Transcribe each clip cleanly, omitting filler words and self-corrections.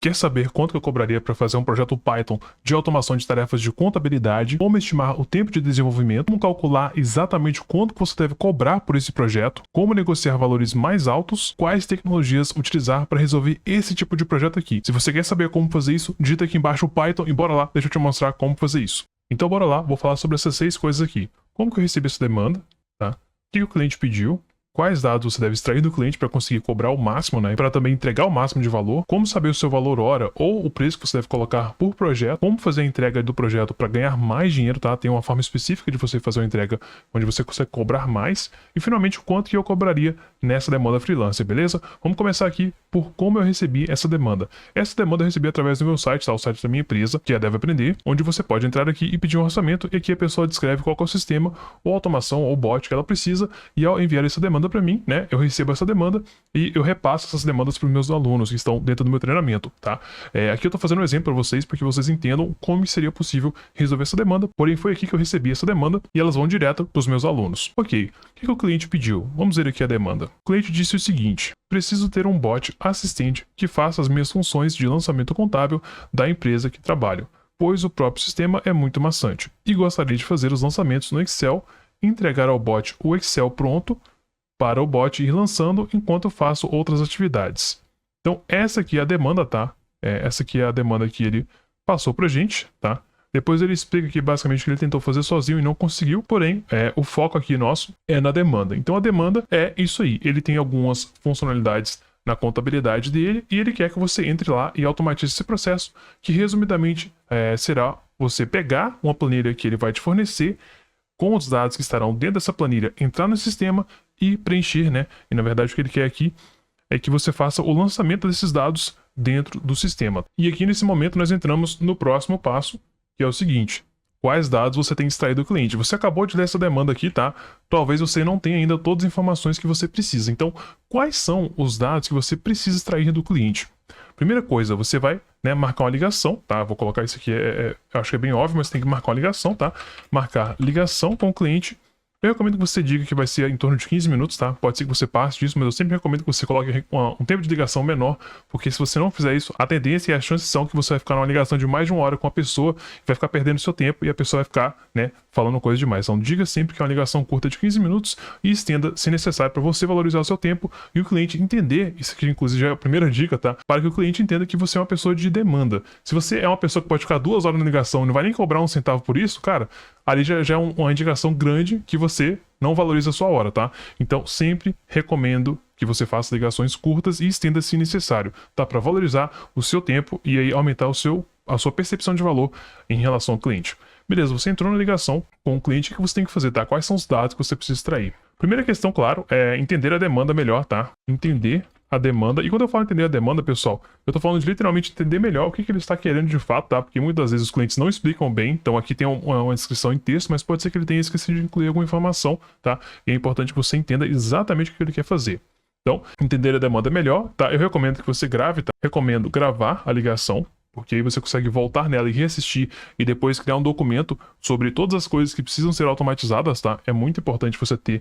Quer saber quanto que eu cobraria para fazer um projeto Python de automação de tarefas de contabilidade, como estimar o tempo de desenvolvimento, como calcular exatamente quanto que você deve cobrar por esse projeto, como negociar valores mais altos, quais tecnologias utilizar para resolver esse tipo de projeto aqui. Se você quer saber como fazer isso, digita aqui embaixo o Python e bora lá, deixa eu te mostrar como fazer isso. Então bora lá, vou falar sobre essas 6 coisas aqui. Como que eu recebi essa demanda, tá? O que o cliente pediu, quais dados você deve extrair do cliente para conseguir cobrar o máximo, né? Para também entregar o máximo de valor, como saber o seu valor hora ou o preço que você deve colocar por projeto, como fazer a entrega do projeto para ganhar mais dinheiro, tá? Tem uma forma específica de você fazer uma entrega onde você consegue cobrar mais e finalmente o quanto que eu cobraria nessa demanda freelancer, beleza? Vamos começar aqui por como eu recebi essa demanda. Essa demanda eu recebi através do meu site, tá? O site da minha empresa, que é a Deve Aprender, onde você pode entrar aqui e pedir um orçamento e aqui a pessoa descreve qual é o sistema ou automação ou bot que ela precisa e ao enviar essa demanda para mim, né, eu recebo essa demanda e eu repasso essas demandas para os meus alunos que estão dentro do meu treinamento, tá? Aqui eu estou fazendo um exemplo para vocês para que vocês entendam como seria possível resolver essa demanda, porém foi aqui que eu recebi essa demanda e elas vão direto para os meus alunos. Ok, o que o cliente pediu? Vamos ver aqui a demanda. O cliente disse o seguinte: preciso ter um bot assistente que faça as minhas funções de lançamento contábil da empresa que trabalho, pois o próprio sistema é muito maçante, e gostaria de fazer os lançamentos no Excel, entregar ao bot o Excel pronto para o bot ir lançando enquanto eu faço outras atividades. Então essa aqui é a demanda, tá? Essa aqui é a demanda que ele passou pra gente, tá? Depois ele explica aqui basicamente que ele tentou fazer sozinho e não conseguiu, porém o foco aqui nosso é na demanda. Então a demanda é isso aí, ele tem algumas funcionalidades na contabilidade dele e ele quer que você entre lá e automatize esse processo, que resumidamente será você pegar uma planilha que ele vai te fornecer com os dados que estarão dentro dessa planilha, entrar no sistema e preencher, né? E na verdade o que ele quer aqui é que você faça o lançamento desses dados dentro do sistema. E aqui nesse momento nós entramos no próximo passo, que é o seguinte: quais dados você tem que extrair do cliente? Você acabou de ler essa demanda aqui, tá? Talvez você não tenha ainda todas as informações que você precisa. Então, quais são os dados que você precisa extrair do cliente? Primeira coisa, você vai, né, marcar uma ligação, tá? Vou colocar isso aqui, eu acho que é bem óbvio, mas tem que marcar uma ligação, tá? Marcar ligação com o cliente. Eu recomendo que você diga que vai ser em torno de 15 minutos, tá? Pode ser que você passe disso, mas eu sempre recomendo que você coloque um tempo de ligação menor, porque se você não fizer isso, a tendência e as chances são que você vai ficar numa ligação de mais de 1 hora com a pessoa, vai ficar perdendo seu tempo e a pessoa vai ficar, né, falando coisa demais. Então diga sempre que é uma ligação curta de 15 minutos e estenda se necessário para você valorizar o seu tempo e o cliente entender, isso aqui inclusive já é a primeira dica, tá? Para que o cliente entenda que você é uma pessoa de demanda. Se você é uma pessoa que pode ficar 2 horas na ligação e não vai nem cobrar um centavo por isso, cara, ali já é uma indicação grande que você não valoriza a sua hora, tá? Então, sempre recomendo que você faça ligações curtas e estenda se necessário, tá? Para valorizar o seu tempo e aí aumentar a sua percepção de valor em relação ao cliente. Beleza, você entrou na ligação com o cliente, o que você tem que fazer, tá? Quais são os dados que você precisa extrair? Primeira questão, claro, é entender a demanda melhor, tá? Entender a demanda. E quando eu falo entender a demanda, pessoal, eu tô falando de literalmente entender melhor o que ele está querendo de fato, tá? Porque muitas vezes os clientes não explicam bem, então aqui tem uma descrição em texto, mas pode ser que ele tenha esquecido de incluir alguma informação, tá? E é importante que você entenda exatamente o que ele quer fazer. Então, entender a demanda melhor, tá? Eu recomendo que você grave, tá? Recomendo gravar a ligação, porque aí você consegue voltar nela e reassistir e depois criar um documento sobre todas as coisas que precisam ser automatizadas, tá? É muito importante você ter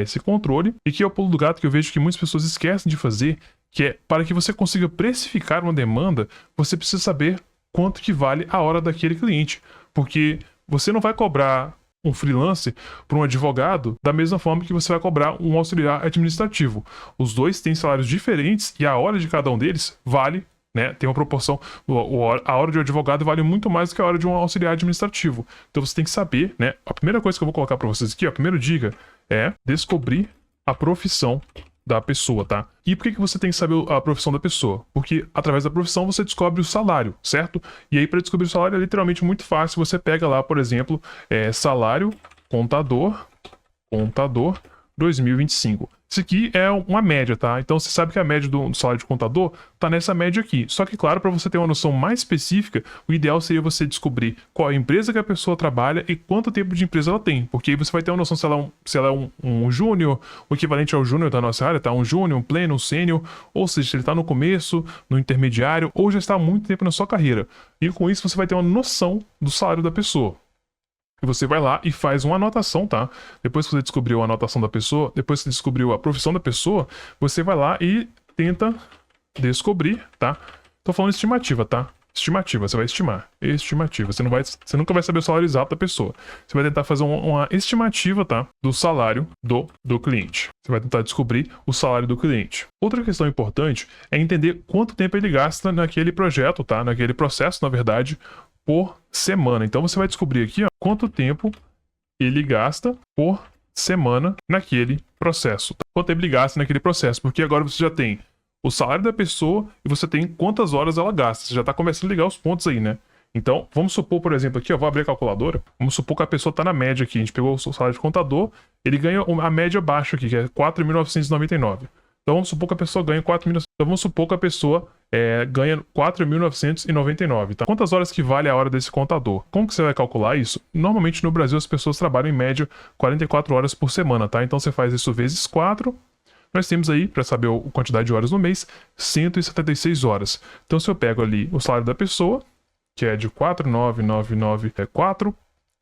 esse controle. E que é o pulo do gato que eu vejo que muitas pessoas esquecem de fazer, que é para que você consiga precificar uma demanda, você precisa saber quanto que vale a hora daquele cliente, porque você não vai cobrar um freelancer para um advogado da mesma forma que você vai cobrar um auxiliar administrativo. Os dois têm salários diferentes e a hora de cada um deles vale, né, tem uma proporção, a hora de um advogado vale muito mais do que a hora de um auxiliar administrativo. Então você tem que saber, né, a primeira coisa que eu vou colocar para vocês aqui, a primeira dica é descobrir a profissão da pessoa, tá? E por que você tem que saber a profissão da pessoa? Porque através da profissão você descobre o salário, certo? E aí para descobrir o salário é literalmente muito fácil, você pega lá, por exemplo, salário contador 2025. Isso aqui é uma média, tá? Então você sabe que a média do salário de contador tá nessa média aqui. Só que, claro, para você ter uma noção mais específica, o ideal seria você descobrir qual é a empresa que a pessoa trabalha e quanto tempo de empresa ela tem. Porque aí você vai ter uma noção se ela é um júnior, o equivalente ao júnior da nossa área, tá? Um júnior, um pleno, um sênior, ou seja, se ele tá no começo, no intermediário, ou já está há muito tempo na sua carreira. E com isso você vai ter uma noção do salário da pessoa. E você vai lá e faz uma anotação, tá? Depois que você descobriu a anotação da pessoa, depois que você descobriu a profissão da pessoa, você vai lá e tenta descobrir, tá? Tô falando estimativa, tá? Estimativa, você vai estimar. Estimativa. Você nunca vai saber o salário exato da pessoa. Você vai tentar fazer uma estimativa, tá? Do salário do cliente. Você vai tentar descobrir o salário do cliente. Outra questão importante é entender quanto tempo ele gasta naquele projeto, tá? Naquele processo, na verdade, por semana. Então você vai descobrir aqui, ó, quanto tempo ele gasta por semana naquele processo. Tá? Quanto tempo ele gasta naquele processo, porque agora você já tem o salário da pessoa e você tem quantas horas ela gasta. Você já está começando a ligar os pontos aí, né? Então, vamos supor, por exemplo, aqui, eu vou abrir a calculadora. Vamos supor que a pessoa está na média aqui. A gente pegou o salário de contador, ele ganha a média baixa aqui, que é 4.999. Então, vamos supor que a pessoa ganha 4.000. Então, vamos supor que a pessoa ganha 4.999, tá? Quantas horas que vale a hora desse contador? Como que você vai calcular isso? Normalmente, no Brasil, as pessoas trabalham em média 44 horas por semana, tá? Então, você faz isso vezes 4. Nós temos aí, para saber a quantidade de horas no mês, 176 horas. Então, se eu pego ali o salário da pessoa, que é de 4.999,4,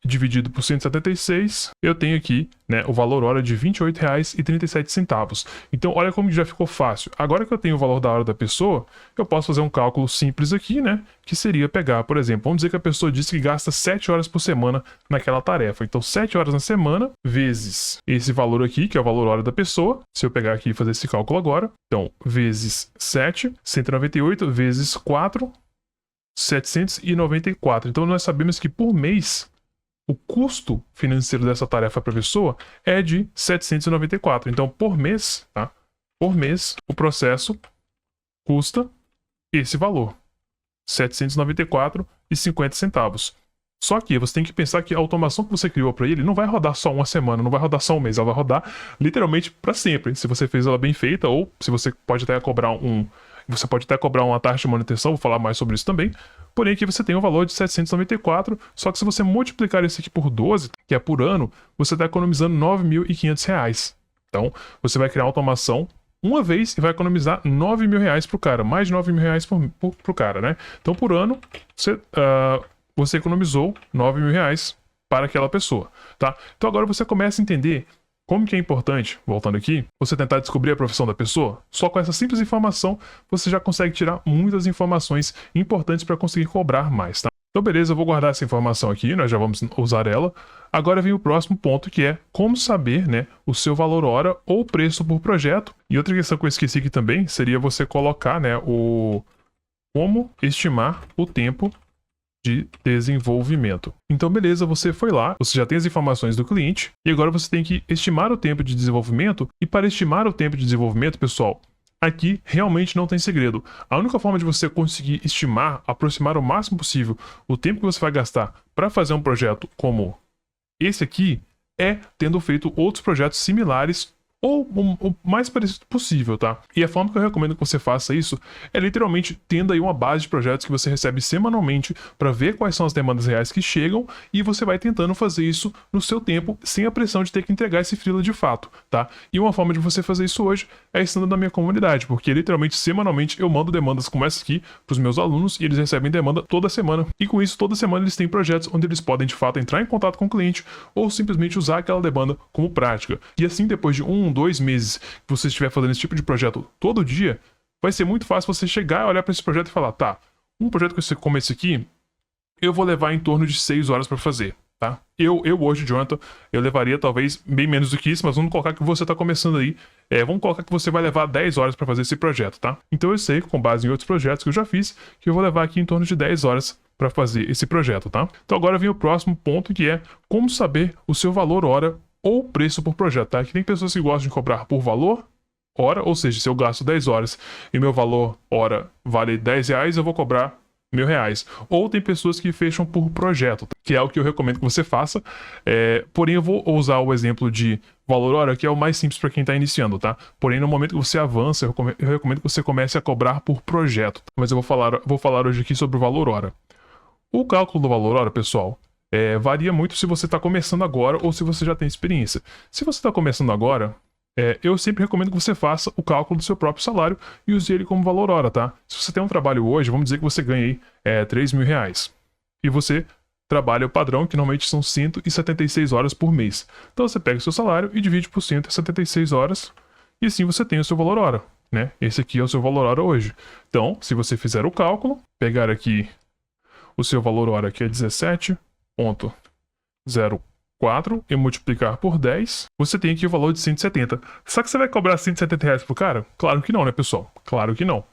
dividido por 176, eu tenho aqui, né, o valor hora de R$ 28,37. Então, olha como já ficou fácil. Agora que eu tenho o valor da hora da pessoa, eu posso fazer um cálculo simples aqui, né, que seria pegar, por exemplo, vamos dizer que a pessoa disse que gasta 7 horas por semana naquela tarefa. Então, 7 horas na semana, vezes esse valor aqui, que é o valor hora da pessoa. Se eu pegar aqui e fazer esse cálculo agora, então, vezes 7, 198, vezes 4, 794. Então, nós sabemos que por mês, o custo financeiro dessa tarefa para a pessoa é de 794. Então, por mês, tá? Por mês, o processo custa esse valor, R$ 794,50. Só que você tem que pensar que a automação que você criou para ele não vai rodar só uma semana, não vai rodar só um mês, ela vai rodar literalmente para sempre. Se você fez ela bem feita, ou se você pode até cobrar uma taxa de manutenção, vou falar mais sobre isso também. Porém, aqui você tem um valor de 794, só que se você multiplicar isso aqui por 12, que é por ano, você está economizando R$ 9.500. Então, você vai criar uma automação uma vez e vai economizar R$ 9.000 para o cara, mais de R$ 9.000 para o cara, né? Então, por ano, você economizou R$ 9.000 para aquela pessoa, tá? Então, agora você começa a entender como que é importante, voltando aqui, você tentar descobrir a profissão da pessoa. Só com essa simples informação, você já consegue tirar muitas informações importantes para conseguir cobrar mais, tá? Então, beleza, eu vou guardar essa informação aqui, nós já vamos usar ela. Agora vem o próximo ponto, que é como saber, né, o seu valor hora ou preço por projeto. E outra questão que eu esqueci aqui também seria você colocar, né, como estimar o tempo de desenvolvimento. Então, beleza, você foi lá, você já tem as informações do cliente, e agora você tem que estimar o tempo de desenvolvimento, e para estimar o tempo de desenvolvimento, pessoal, aqui realmente não tem segredo. A única forma de você conseguir estimar, aproximar o máximo possível o tempo que você vai gastar para fazer um projeto como esse aqui, é tendo feito outros projetos similares ou o mais parecido possível, tá? E a forma que eu recomendo que você faça isso é literalmente tendo aí uma base de projetos que você recebe semanalmente para ver quais são as demandas reais que chegam, e você vai tentando fazer isso no seu tempo, sem a pressão de ter que entregar esse freela de fato, tá? E uma forma de você fazer isso hoje é estando na minha comunidade, porque literalmente semanalmente eu mando demandas como essa aqui para os meus alunos e eles recebem demanda toda semana. E com isso, toda semana eles têm projetos onde eles podem de fato entrar em contato com o cliente ou simplesmente usar aquela demanda como prática. E assim, depois de 2 meses que você estiver fazendo esse tipo de projeto todo dia, vai ser muito fácil você chegar, olhar para esse projeto e falar, tá, um projeto como esse aqui, eu vou levar em torno de 6 horas para fazer, tá? Eu hoje, Jonathan, eu levaria talvez bem menos do que isso, mas vamos colocar que você tá começando aí, vamos colocar que você vai levar 10 horas para fazer esse projeto, tá? Então eu sei, com base em outros projetos que eu já fiz, que eu vou levar aqui em torno de 10 horas para fazer esse projeto, tá? Então agora vem o próximo ponto, que é como saber o seu valor hora ou preço por projeto, tá? Que tem pessoas que gostam de cobrar por valor hora, ou seja, se eu gasto 10 horas e meu valor hora vale R$10, eu vou cobrar R$1.000. Ou tem pessoas que fecham por projeto, tá? Que é o que eu recomendo que você faça. Porém, eu vou usar o exemplo de valor hora, que é o mais simples para quem está iniciando, tá? Porém, no momento que você avança, eu recomendo que você comece a cobrar por projeto. Mas eu vou falar hoje aqui sobre o valor hora. O cálculo do valor hora, pessoal, varia muito se você está começando agora ou se você já tem experiência. Se você está começando agora, eu sempre recomendo que você faça o cálculo do seu próprio salário e use ele como valor hora, tá? Se você tem um trabalho hoje, vamos dizer que você ganha aí R$3.000 e você trabalha o padrão, que normalmente são 176 horas por mês. Então você pega o seu salário e divide por 176 horas e assim você tem o seu valor hora. né? Esse aqui é o seu valor hora hoje. Então, se você fizer o cálculo, pegar aqui o seu valor hora, que é 17,04, e multiplicar por 10, você tem aqui o valor de 170. Só que você vai cobrar 170 reais pro cara? Claro que não, né, pessoal? Claro que não.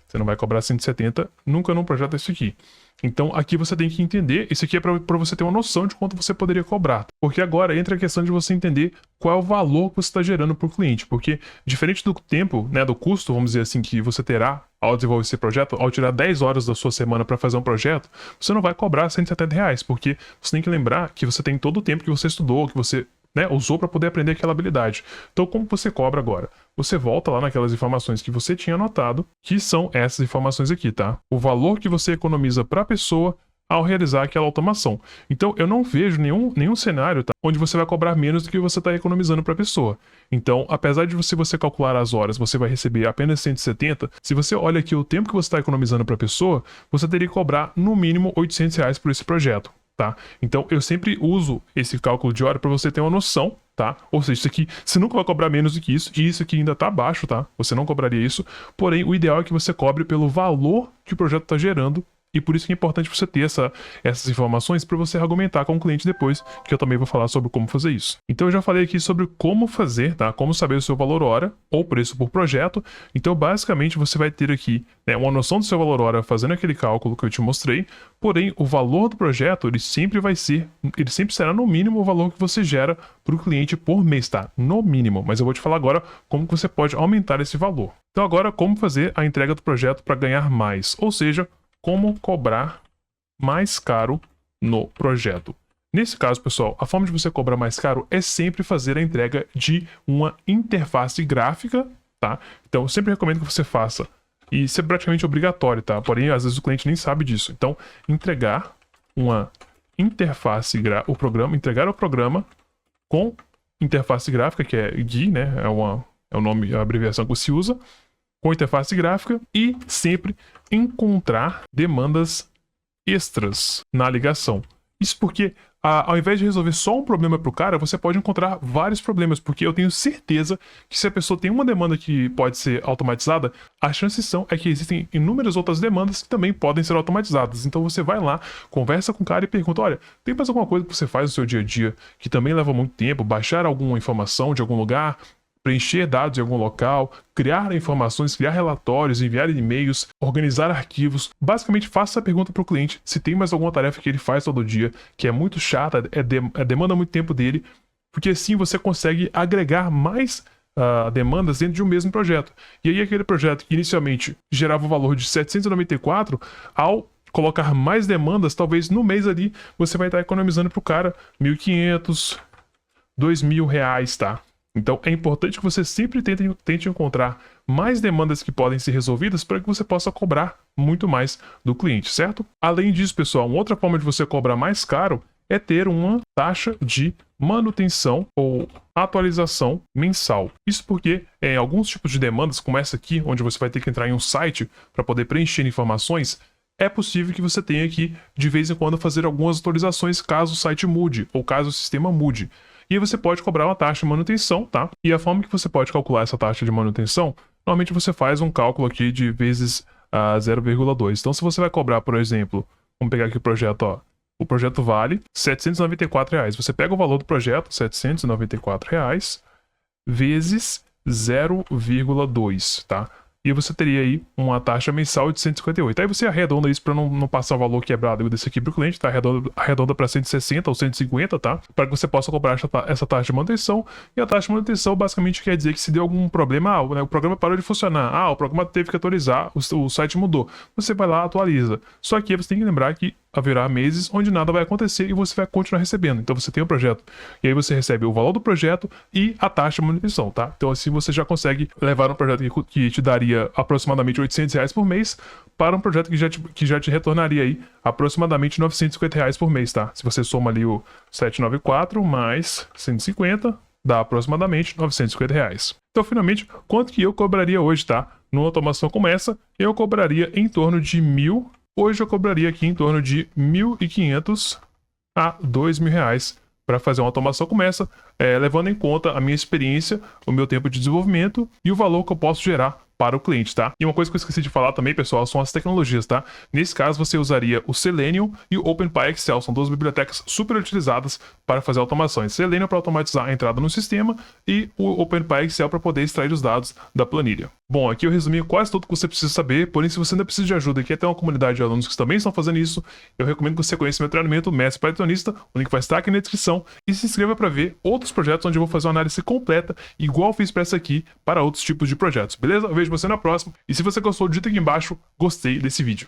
Você não vai cobrar 170 nunca num projeto desse aqui. Então aqui você tem que entender, isso aqui é para você ter uma noção de quanto você poderia cobrar. Porque agora entra a questão de você entender qual é o valor que você está gerando para o cliente. Porque diferente do tempo, né, do custo, vamos dizer assim, que você terá ao desenvolver esse projeto, ao tirar 10 horas da sua semana para fazer um projeto, você não vai cobrar 170 reais. Porque você tem que lembrar que você tem todo o tempo que você estudou, que você, né, usou para poder aprender aquela habilidade. Então como você cobra agora? Você volta lá naquelas informações que você tinha anotado, que são essas informações aqui, tá? O valor que você economiza para a pessoa ao realizar aquela automação. Então eu não vejo nenhum cenário, tá, onde você vai cobrar menos do que você está economizando para a pessoa. Então, apesar de você calcular as horas, você vai receber apenas 170, se você olha aqui o tempo que você está economizando para a pessoa, você teria que cobrar no mínimo 800 reais por esse projeto. Tá? Então eu sempre uso esse cálculo de hora para você ter uma noção, tá? Ou seja, isso aqui você nunca vai cobrar menos do que isso, e isso aqui ainda tá baixo, tá? Você não cobraria isso, porém o ideal é que você cobre pelo valor que o projeto está gerando, e por isso que é importante você ter essas informações para você argumentar com o cliente depois, que eu também vou falar sobre como fazer isso. Então eu já falei aqui sobre como fazer, tá? Como saber o seu valor hora ou preço por projeto. Então basicamente você vai ter aqui, né, uma noção do seu valor hora fazendo aquele cálculo que eu te mostrei, porém o valor do projeto ele sempre será no mínimo o valor que você gera para o cliente por mês, tá? No mínimo, mas eu vou te falar agora como que você pode aumentar esse valor. Então agora como fazer a entrega do projeto para ganhar mais, ou seja, como cobrar mais caro no projeto. Nesse caso, pessoal, a forma de você cobrar mais caro é sempre fazer a entrega de uma interface gráfica, tá? Então, eu sempre recomendo que você faça. E isso é praticamente obrigatório, tá? Porém, às vezes o cliente nem sabe disso. Então, entregar uma interface entregar o programa com interface gráfica, que é GUI, né? É o nome, a abreviação que se usa, com interface gráfica, e sempre encontrar demandas extras na ligação. Isso porque, ao invés de resolver só um problema para o cara, você pode encontrar vários problemas, porque eu tenho certeza que se a pessoa tem uma demanda que pode ser automatizada, a chance é que existem inúmeras outras demandas que também podem ser automatizadas. Então você vai lá, conversa com o cara e pergunta, olha, tem mais alguma coisa que você faz no seu dia a dia que também leva muito tempo, baixar alguma informação de algum lugar, preencher dados em algum local, criar informações, criar relatórios, enviar e-mails, organizar arquivos. Basicamente, faça a pergunta para o cliente se tem mais alguma tarefa que ele faz todo dia, que é muito chata, demanda muito tempo dele, porque assim você consegue agregar mais demandas dentro de um mesmo projeto. E aí aquele projeto que inicialmente gerava o valor de 794, ao colocar mais demandas, talvez no mês ali você vai estar economizando para o cara 1.500, 2.000 reais, tá? Então é importante que você sempre tente encontrar mais demandas que podem ser resolvidas para que você possa cobrar muito mais do cliente, certo? Além disso, pessoal, uma outra forma de você cobrar mais caro é ter uma taxa de manutenção ou atualização mensal. Isso porque em alguns tipos de demandas, como essa aqui, onde você vai ter que entrar em um site para poder preencher informações, é possível que você tenha que, de vez em quando, fazer algumas atualizações caso o site mude ou caso o sistema mude. E aí você pode cobrar uma taxa de manutenção, tá? E a forma que você pode calcular essa taxa de manutenção, normalmente você faz um cálculo aqui de vezes 0,2. Então se você vai cobrar, por exemplo, vamos pegar aqui o projeto, ó. O projeto vale R$ 794. Você pega o valor do projeto, R$ 794, vezes 0,2, tá? E você teria aí uma taxa mensal de 158. Aí você arredonda isso para não passar o valor quebrado desse aqui para o cliente, tá? Arredonda para 160 ou 150, tá? Para que você possa cobrar essa taxa de manutenção. E a taxa de manutenção basicamente quer dizer que se deu algum problema, né, o programa parou de funcionar, o programa teve que atualizar, o site mudou. Você vai lá, atualiza. Só que você tem que lembrar que haverá meses onde nada vai acontecer e você vai continuar recebendo. Então você tem o projeto e aí você recebe o valor do projeto e a taxa de manutenção, tá? Então assim você já consegue levar um projeto que te daria aproximadamente R$ 800 reais por mês para um projeto que já te retornaria aí aproximadamente R$ 950 reais por mês, tá? Se você soma ali o 794 mais 150, dá aproximadamente R$ 950 reais. Então finalmente, quanto que eu cobraria hoje, tá? Numa automação como essa, eu cobraria em torno de R$ 1.000. Hoje eu cobraria aqui em torno de R$ 1.500 a R$ 2.000 para fazer uma automação como essa, levando em conta a minha experiência, o meu tempo de desenvolvimento e o valor que eu posso gerar para o cliente, tá? E uma coisa que eu esqueci de falar também, pessoal, são as tecnologias, tá? Nesse caso, você usaria o Selenium e o OpenPy Excel, são duas bibliotecas super utilizadas para fazer automações. Selenium para automatizar a entrada no sistema e o OpenPy Excel para poder extrair os dados da planilha. Bom, aqui eu resumi quase tudo que você precisa saber, porém se você ainda precisa de ajuda e quer ter uma comunidade de alunos que também estão fazendo isso, eu recomendo que você conheça meu treinamento Mestre Pythonista, o link vai estar aqui na descrição, e se inscreva para ver outros projetos onde eu vou fazer uma análise completa, igual eu fiz para essa aqui, para outros tipos de projetos, beleza? Eu vejo você na próxima, e se você gostou, digita aqui embaixo, gostei desse vídeo.